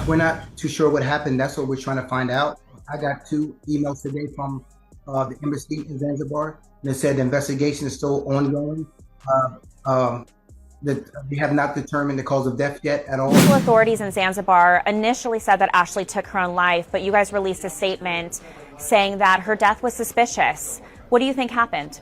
We're not too sure what happened. That's what we're trying to find out. I got 2 emails today from the embassy in Zanzibar, and it said the investigation is still ongoing. That they have not determined the cause of death yet at all. Local authorities in Zanzibar initially said that Ashlee took her own life, but you guys released a statement saying that her death was suspicious. What do you think happened?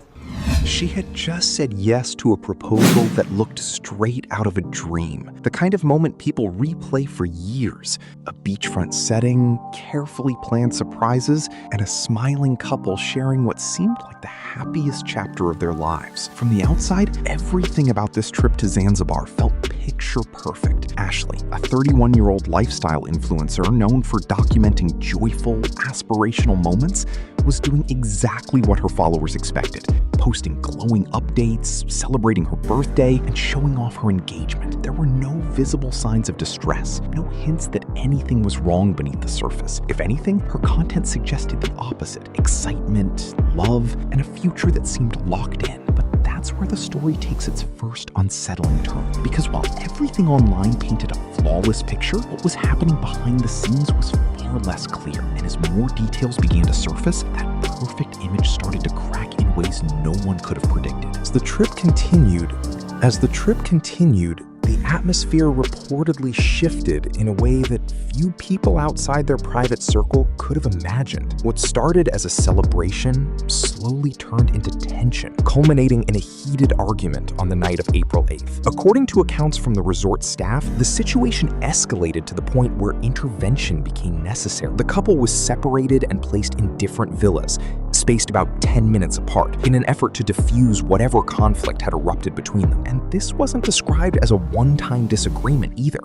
She had just said yes to a proposal that looked straight out of a dream. The kind of moment people replay for years. A beachfront setting, carefully planned surprises, and a smiling couple sharing what seemed like the happiest chapter of their lives. From the outside, everything about this trip to Zanzibar felt picture perfect. Ashlee, a 31-year-old lifestyle influencer known for documenting joyful, aspirational moments, was doing exactly what her followers expected. Posting glowing updates, celebrating her birthday, and showing off her engagement. There were no visible signs of distress, no hints that anything was wrong beneath the surface. If anything, her content suggested the opposite: excitement, love, and a future that seemed locked in. But that's where the story takes its first unsettling turn. Because while everything online painted a flawless picture, what was happening behind the scenes was far less clear. And as more details began to surface, that perfect image started to crack in ways no one could have predicted. As the trip continued, the atmosphere reportedly shifted in a way that few people outside their private circle could have imagined. What started as a celebration slowly turned into tension, culminating in a heated argument on the night of April 8th. According to accounts from the resort staff, the situation escalated to the point where intervention became necessary. The couple was separated and placed in different villas, spaced about 10 minutes apart, in an effort to diffuse whatever conflict had erupted between them. And this wasn't described as a one-time disagreement either.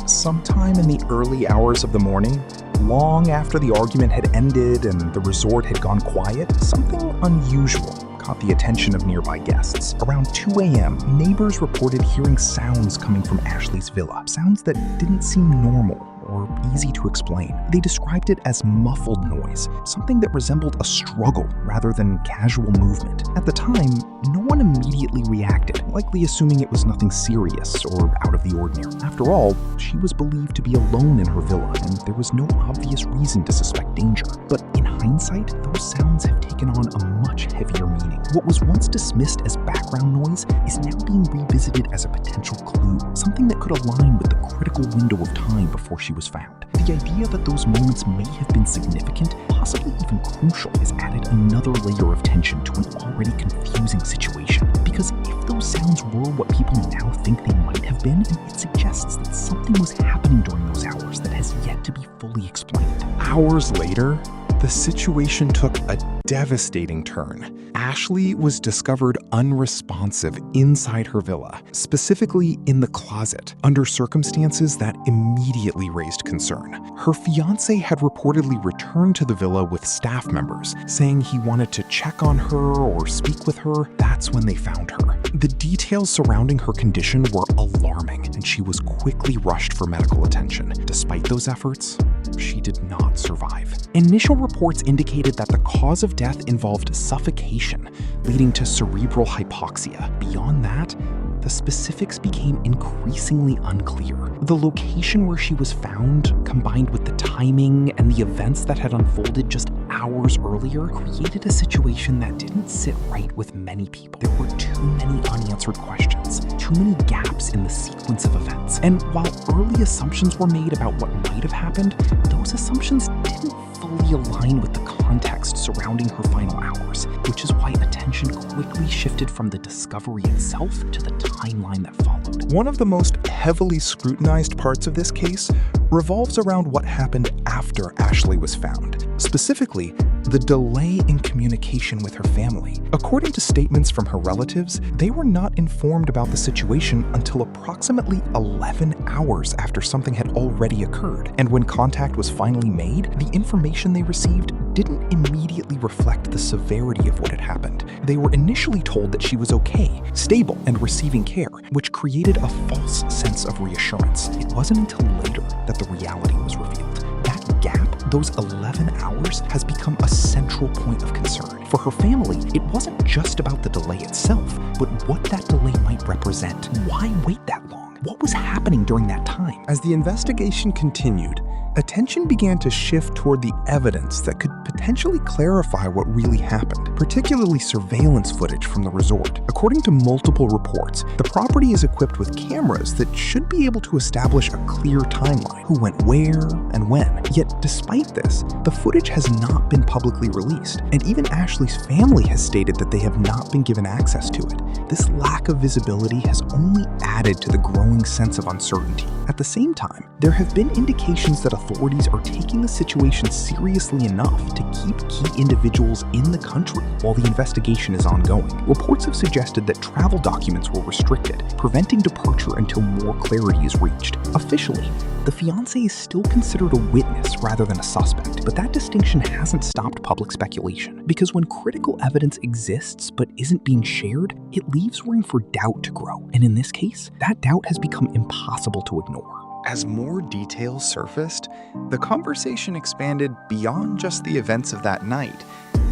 Sometime in the early hours of the morning, long after the argument had ended and the resort had gone quiet, something unusual caught the attention of nearby guests. Around 2 a.m., neighbors reported hearing sounds coming from Ashlee's villa, sounds that didn't seem normal or easy to explain. They described it as muffled noise, something that resembled a struggle rather than casual movement. At the time, no one immediately reacted, likely assuming it was nothing serious or out of the ordinary. After all, she was believed to be alone in her villa, and there was no obvious reason to suspect danger. But in hindsight, those sounds have taken on a much heavier meaning. What was once dismissed as background noise is now being revisited as a potential clue, something that could align with the critical window of time before she was found. The idea that those moments may have been significant, possibly even crucial, has added another layer of tension to an already confusing situation. Because if those sounds were what people now think they might have been, it suggests that something was happening during those hours that has yet to be fully explained. Hours later, the situation took a devastating turn. Ashlee was discovered unresponsive inside her villa, specifically in the closet, under circumstances that immediately raised concern. Her fiancé had reportedly returned to the villa with staff members, saying he wanted to check on her or speak with her. That's when they found her. The details surrounding her condition were alarming, and she was quickly rushed for medical attention. Despite those efforts, she did not survive. Initial reports indicated that the cause of death involved suffocation, leading to cerebral hypoxia. Beyond that, the specifics became increasingly unclear. The location where she was found, combined with the timing and the events that had unfolded just hours earlier, created a situation that didn't sit right with many people. There were too many unanswered questions, too many gaps in the sequence of events. And while early assumptions were made about what might have happened, those assumptions didn't fully align with the context surrounding her final hours, which is why attention quickly shifted from the discovery itself to the timeline that followed. One of the most heavily scrutinized parts of this case revolves around what happened after Ashlee was found, specifically the delay in communication with her family. According to statements from her relatives, they were not informed about the situation until approximately 11 hours after something had already occurred. And when contact was finally made, the information they received didn't immediately reflect the severity of what had happened. They were initially told that she was okay, stable, and receiving care, which created a false sense of reassurance. It wasn't until later that the reality was revealed. That gap, those 11 hours, has become a central point of concern. For her family, it wasn't just about the delay itself, but what that delay might represent. Why wait that long? What was happening during that time? As the investigation continued, attention began to shift toward the evidence that could potentially clarify what really happened, particularly surveillance footage from the resort. According to multiple reports, the property is equipped with cameras that should be able to establish a clear timeline, who went where and when. Yet despite this, the footage has not been publicly released, and even Ashlee's family has stated that they have not been given access to it. This lack of visibility has only added to the growing sense of uncertainty. At the same time, there have been indications that authorities are taking the situation seriously enough to keep key individuals in the country while the investigation is ongoing. Reports have suggested that travel documents were restricted, preventing departure until more clarity is reached. Officially, the fiancé is still considered a witness rather than a suspect, but that distinction hasn't stopped public speculation, because when critical evidence exists but isn't being shared, it leaves room for doubt to grow. And in this case, that doubt has become impossible to ignore. As more details surfaced, the conversation expanded beyond just the events of that night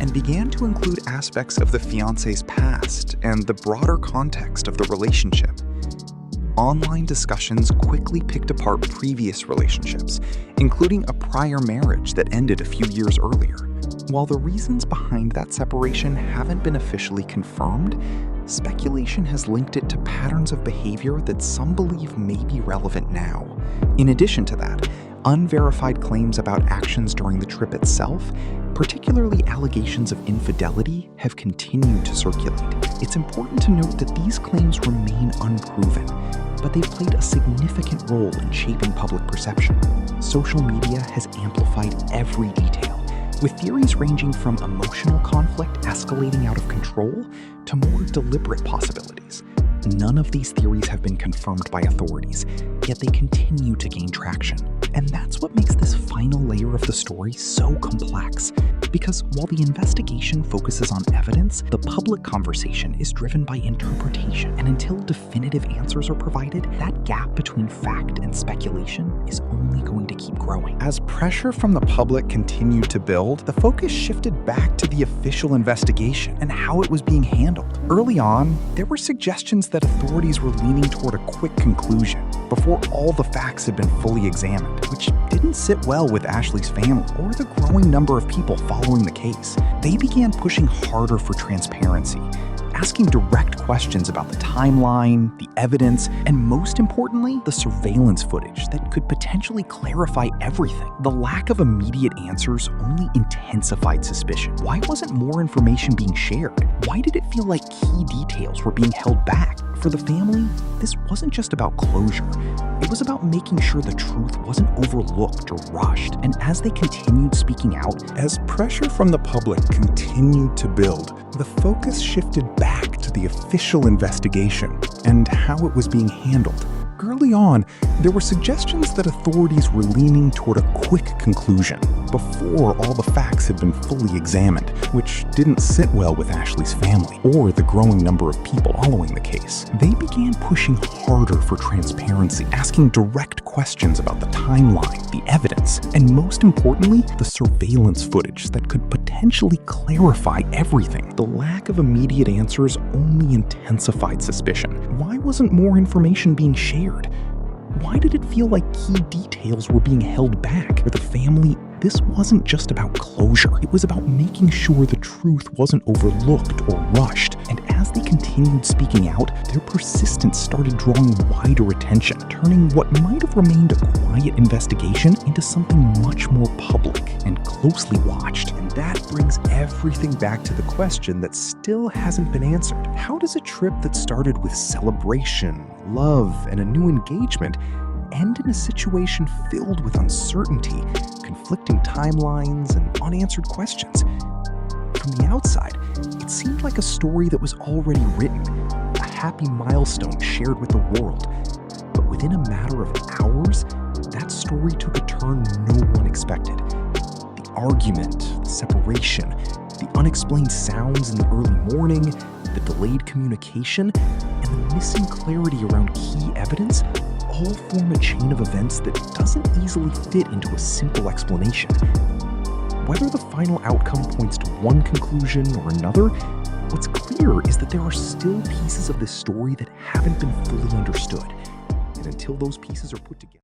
and began to include aspects of the fiancé's past and the broader context of the relationship. Online discussions quickly picked apart previous relationships, including a prior marriage that ended a few years earlier. While the reasons behind that separation haven't been officially confirmed, speculation has linked it to patterns of behavior that some believe may be relevant now. In addition to that, unverified claims about actions during the trip itself, particularly allegations of infidelity, have continued to circulate. It's important to note that these claims remain unproven, but they've played a significant role in shaping public perception. Social media has amplified every detail, with theories ranging from emotional conflict escalating out of control to more deliberate possibilities. None of these theories have been confirmed by authorities, yet they continue to gain traction. And that's what makes this final layer of the story so complex. Because while the investigation focuses on evidence, the public conversation is driven by interpretation. And until definitive answers are provided, that gap between fact and speculation is only going to keep growing. As pressure from the public continued to build, the focus shifted back to the official investigation and how it was being handled. Early on, there were suggestions that authorities were leaning toward a quick conclusion before all the facts had been fully examined, which didn't sit well with Ashlee's family or the growing number of people following the case. They began pushing harder for transparency, asking direct questions about the timeline, the evidence, and most importantly, the surveillance footage that could potentially clarify everything. The lack of immediate answers only intensified suspicion. Why wasn't more information being shared? Why did it feel like key details were being held back? For the family, this wasn't just about closure. It was about making sure the truth wasn't overlooked or rushed. And as they continued speaking out, as pressure from the public continued to build, the focus shifted back to the official investigation and how it was being handled. Early on, there were suggestions that authorities were leaning toward a quick conclusion before all the facts had been fully examined, which didn't sit well with Ashlee's family or the growing number of people following the case. They began pushing harder for transparency, asking direct questions about the timeline, the evidence, and most importantly, the surveillance footage that could potentially clarify everything. The lack of immediate answers only intensified suspicion. Why wasn't more information being shared? Why did it feel like key details were being held back? For the family, this wasn't just about closure. It was about making sure the truth wasn't overlooked or rushed. And as they continued speaking out, their persistence started drawing wider attention, turning what might have remained a quiet investigation into something much more public and closely watched. And that brings everything back to the question that still hasn't been answered. How does a trip that started with celebration, love, and a new engagement end in a situation filled with uncertainty, conflicting timelines, and unanswered questions? From the outside, it seemed like a story that was already written, a happy milestone shared with the world. But within a matter of hours, that story took a turn no one expected. The argument, the separation, the unexplained sounds in the early morning, the delayed communication, and the missing clarity around key evidence all form a chain of events that doesn't easily fit into a simple explanation. Whether the final outcome points to one conclusion or another, what's clear is that there are still pieces of this story that haven't been fully understood. And until those pieces are put together,